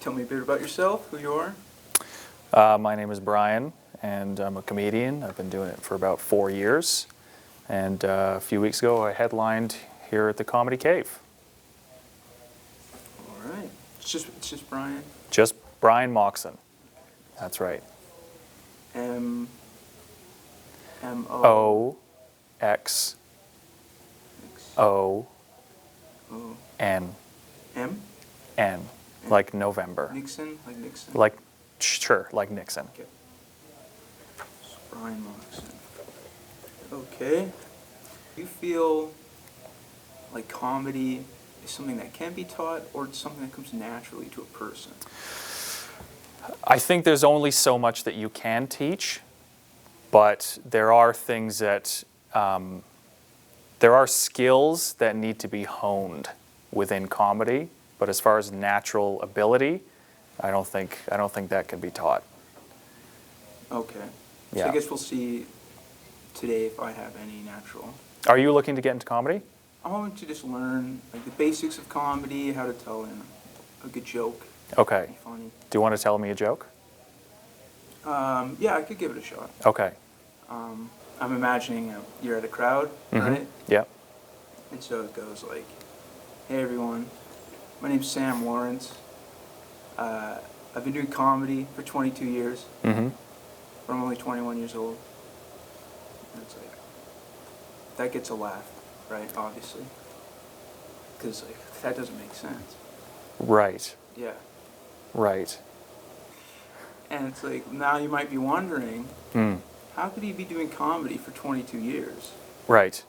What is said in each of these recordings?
Tell me a bit about yourself, who you are. My name is Brian, and I'm a comedian. I've been doing it for about 4 years. And a few weeks ago, I headlined here at the Comedy Cave. All right. It's just Brian. Just Brian Moxen. That's right. M O O X O O N M. N, like November. Nixon, like Nixon. Like, sure, like Nixon. Okay. So Brian Moxen. Okay. Do you feel like comedy is something that can be taught, or it's something that comes naturally to a person? I think there's only so much that you can teach, but there are things that, there are skills that need to be honed within comedy. But as far as natural ability, I don't think that can be taught. Okay. Yeah. So I guess we'll see today if I have any natural. Are you looking to get into comedy? I want to just learn like the basics of comedy, how to tell a good joke. Okay. Be funny. Do you want to tell me a joke? Yeah, I could give it a shot. Okay. I'm imagining you're at a crowd, right? Yeah. And so it goes like, "Hey everyone, my name's Sam Lawrence. I've been doing comedy for 22 years, Mm-hmm. but I'm only 21 years old." And it's like, that gets a laugh, right? Obviously, because like that doesn't make sense. Right. Yeah. Right. And it's like, now you might be wondering, Mm. how could he be doing comedy for 22 years Right.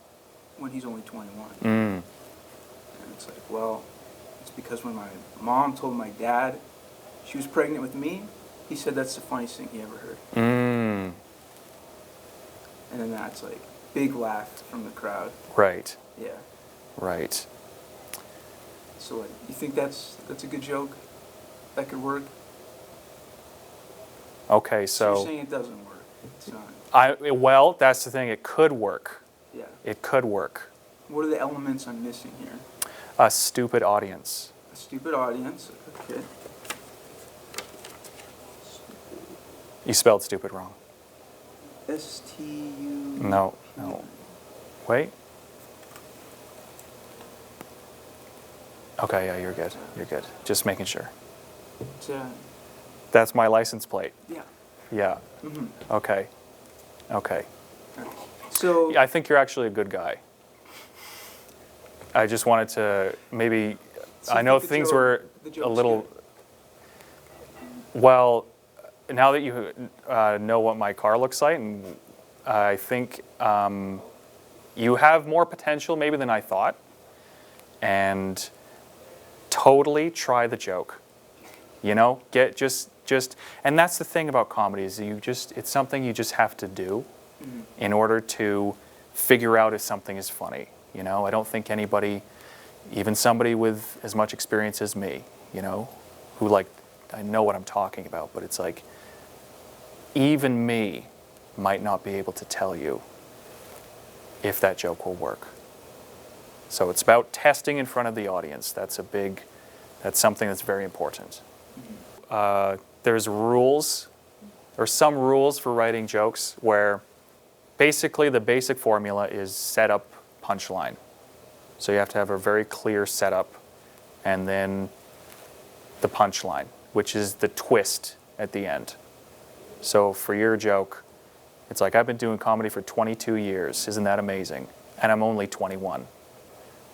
when he's only 21? Mm. And it's like, well, it's because when my mom told my dad she was pregnant with me, he said that's the funniest thing he ever heard. Mm. And then that's like, big laugh from the crowd. Right. Yeah. Right. So like, you think that's a good joke? That could work? Okay, So you're so saying it doesn't work. It's not. well, that's the thing. It could work. Yeah. It could work. What are the elements I'm missing here? A stupid audience. A stupid audience. Okay. You spelled stupid wrong. S-T-U... No. No. Wait. Okay, yeah, you're good. You're good. Just making sure. That's my license plate. Yeah. Yeah. Mm-hmm. Okay. Okay. So... Yeah, I think you're actually a good guy. I just wanted to maybe, So I you know think the things joke- were the a joke's little, good? well, now that you know what my car looks like, and I think you have more potential maybe than I thought, and totally try the joke. You know, get just, and that's the thing about comedy is it's something you just have to do in order to figure out if something is funny. You know, I don't think anybody, even somebody with as much experience as me, you know, who like, I know what I'm talking about, but it's like, even me might not be able to tell you if that joke will work. So it's about testing in front of the audience. That's something that's very important. There's rules, or some rules for writing jokes where basically the basic formula is setup, punchline. So you have to have a very clear setup and then the punchline, which is the twist at the end. So for your joke, it's like, I've been doing comedy for 22 years. Isn't that amazing? And I'm only 21.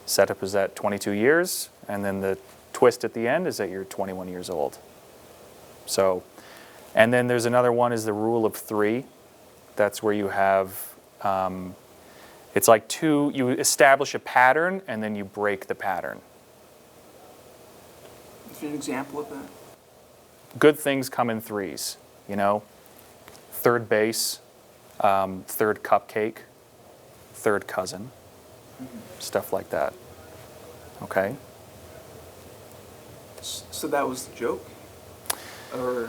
Setup is at 22 years, and then the twist at the end is that you're 21 years old. So, and then there's another one is the rule of 3. That's where you have, it's like you establish a pattern and then you break the pattern. Is there an example of that? Good things come in 3s, you know? Third base, third cupcake, third cousin, stuff like that. Okay? So that was the joke? Or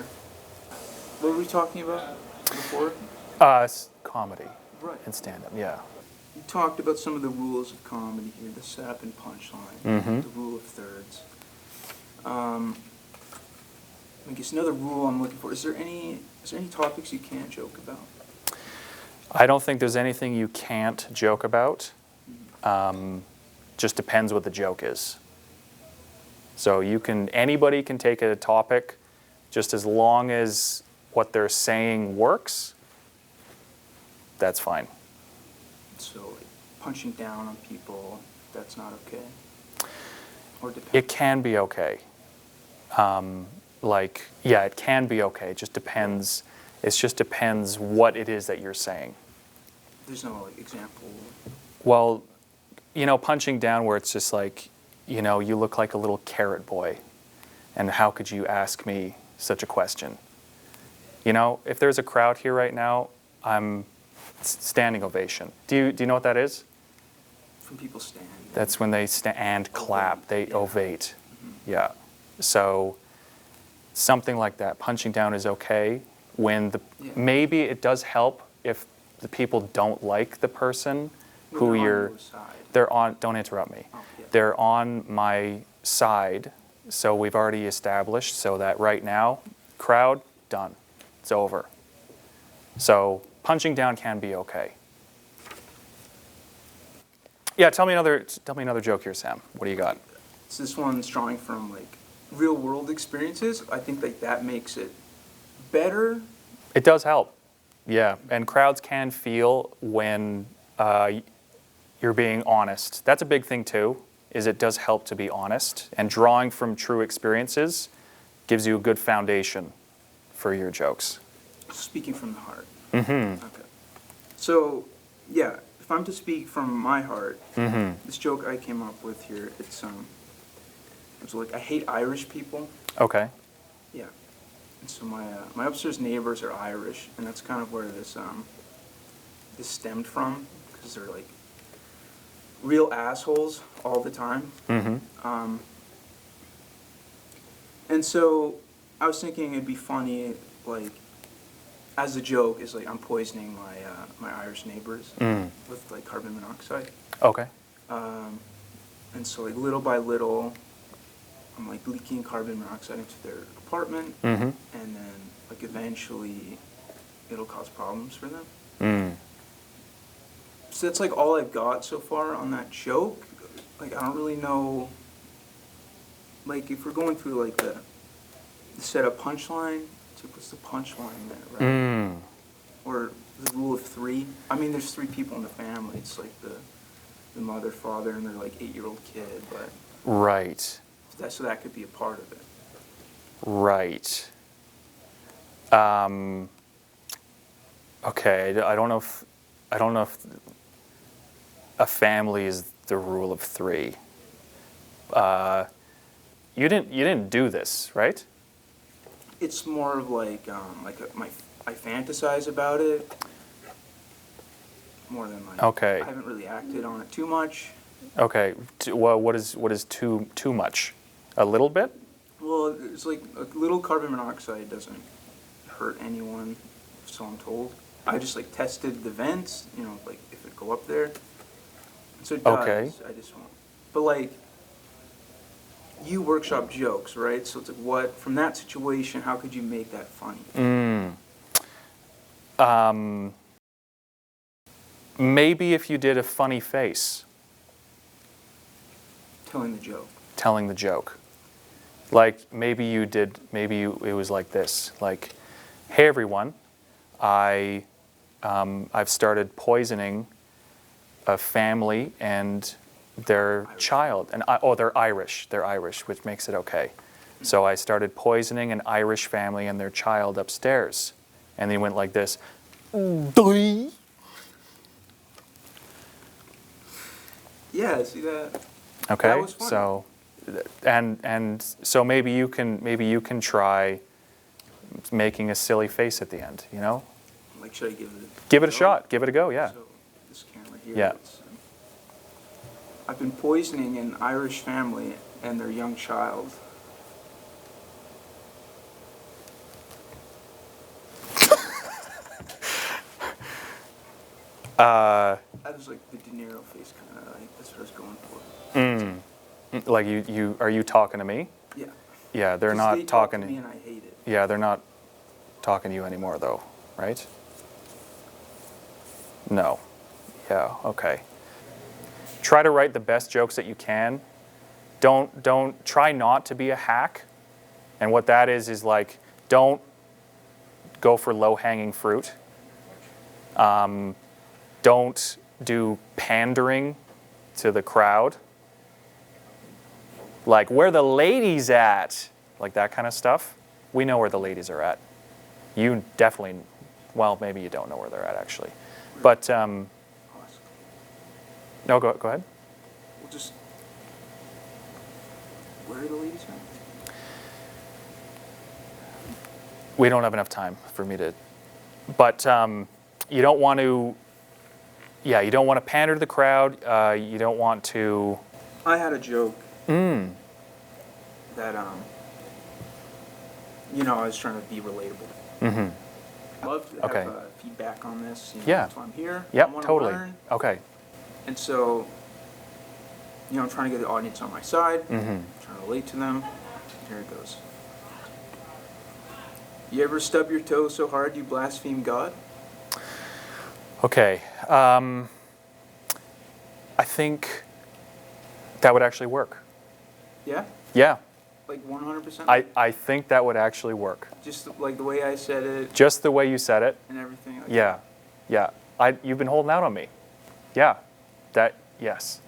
what were we talking about before? Comedy Right. and stand-up, yeah. You talked about some of the rules of comedy here, the setup and punchline, Mm-hmm. the rule of thirds. guess another rule I'm looking for. Is there any topics you can't joke about? I don't think there's anything you can't joke about. Just depends what the joke is. So anybody can take a topic, just as long as what they're saying works. That's fine. So like, punching down on people, that's not okay? Or depends? It can be okay. It can be okay. It just depends. It just depends what it is that you're saying. There's no like example? Well, punching down where it's just like, you look like a little carrot boy, and how could you ask me such a question? If there's a crowd here right now, I'm standing ovation. Do you know what that is? From people stand. That's when they stand and clap. They ovate. Mm-hmm. Yeah. So something like that. Punching down is okay. Maybe it does help if the people don't like the person who you're. They're on. Don't interrupt me. Oh, yeah. They're on my side. So we've already established so that right now, crowd done. It's over. So punching down can be okay. Yeah, tell me another joke here, Sam. What do you got? So this one's drawing from like real world experiences. I think like that makes it better. It does help. Yeah, and crowds can feel when you're being honest. That's a big thing too, is it does help to be honest. And drawing from true experiences gives you a good foundation for your jokes. Speaking from the heart. Mm-hmm. Okay. So, yeah, if I'm to speak from my heart, this joke I came up with here, it's like I hate Irish people. Okay. Yeah. And so my upstairs neighbors are Irish, and that's kind of where this stemmed from, because they're like real assholes all the time. Mm-hmm. And so I was thinking it'd be funny, like, as a joke, is like I'm poisoning my Irish neighbors with like carbon monoxide. Okay. And so like little by little, I'm like leaking carbon monoxide into their apartment, and then like eventually, it'll cause problems for them. So that's like all I've got so far on that joke. Like I don't really know. Like if we're going through like the setup punchline, it's like what's the punchline there, right? Or the rule of three. I mean, there's three people in the family. It's like the mother, father, and their like 8-year-old kid. But right. So that could be a part of it. Right. Okay. I don't know if a family is the rule of three. You didn't do this, right? It's more of like I fantasize about it more than like. Okay. I haven't really acted on it too much. Okay. Well, what is too much? A little bit? Well, it's like a little carbon monoxide doesn't hurt anyone, so I'm told. I just like tested the vents, like if it go up there. So it does. Okay. I just won't. But like, you workshop jokes, right? So it's like, what from that situation? How could you make that funny? Maybe if you did a funny face. Telling the joke. Telling the joke. Like it was like this. Like, hey everyone, I've started poisoning a family and their child. And they're Irish. They're Irish, which makes it okay. So I started poisoning an Irish family and their child upstairs. And they went like this. Yeah, see that? Okay, That was funny. so, and so maybe you can try making a silly face at the end. Like, should I give it? Give it a shot. Give it a go. Yeah. So this camera here. Yeah. I've been poisoning an Irish family and their young child. That was like the De Niro face, kind of like that's what I was going for. Like are you talking to me? Yeah. Yeah, they're 'Cause not they talk to talking. me and I hate it. Yeah, they're not talking to you anymore, though, right? No. Yeah. Okay. Try to write the best jokes that you can. Don't try not to be a hack. And what that is like, don't go for low-hanging fruit. Don't do pandering to the crowd. Like, where the ladies at? Like that kind of stuff. We know where the ladies are at. You definitely, well, maybe you don't know where they're at, actually. But, no, go ahead. We'll just, where are the ladies at? We don't have enough time for me to, but you don't want to, yeah, you don't want to pander to the crowd. You don't want to. I had a joke that, you know, I was trying to be relatable. Mm-hmm. I'd love to have feedback on this. You know, Yeah. that's why I'm here. I Yep, wanna totally. learn. Okay. And so, you know, I'm trying to get the audience on my side. Mm-hmm. Trying to relate to them. Here it goes. You ever stub your toe so hard you blaspheme God? Okay. I think that would actually work. Yeah? Yeah. Like 100%? I think that would actually work. Just like the way I said it Just the way you said it. and everything. Like Yeah. Yeah. You've been holding out on me. Yeah. Yes.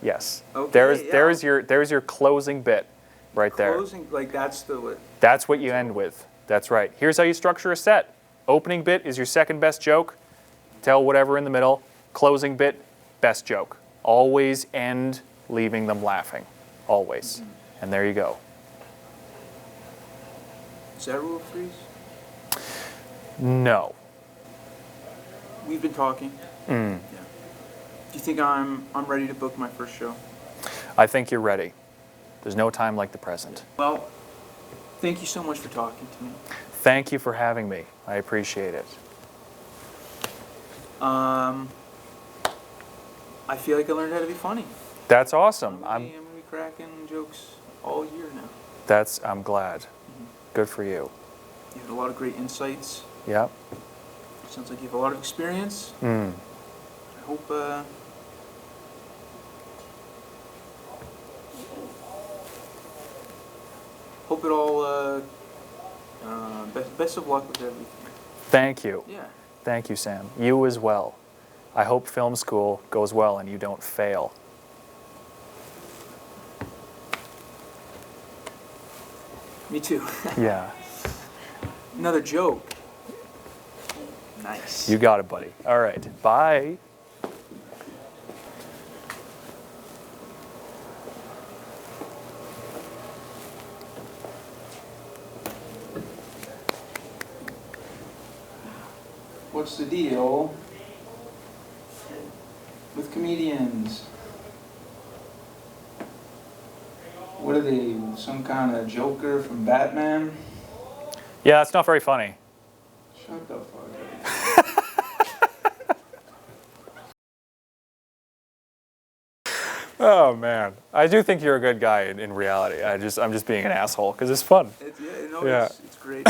Yes. Okay, There's your closing bit right there. Closing, like that's the... That's what you end with. That's right. Here's how you structure a set. Opening bit is your second best joke. Tell whatever in the middle. Closing bit, best joke. Always end leaving them laughing. Always. Mm-hmm. And there you go. Is that rule of threes? No. We've been talking. Mm. Yeah. Do you think I'm ready to book my first show? I think you're ready. There's no time like the present. Well, thank you so much for talking to me. Thank you for having me. I appreciate it. I feel like I learned how to be funny. That's awesome. I'm gonna be cracking jokes all year now. I'm glad. Good for you. You had a lot of great insights. Yep. Sounds like you have a lot of experience. Mm. I hope it all best of luck with everything. Thank you. Yeah. Thank you, Sam. You as well. I hope film school goes well and you don't fail. Me too. Yeah. Another joke. Nice. You got it, buddy. All right. Bye. What's the deal with comedians? What are they, some kind of Joker from Batman? Yeah, that's not very funny. Shut the fuck up. Oh man, I do think you're a good guy in reality. I'm just being an asshole because it's fun. It's, yeah, no, Yeah. it's great.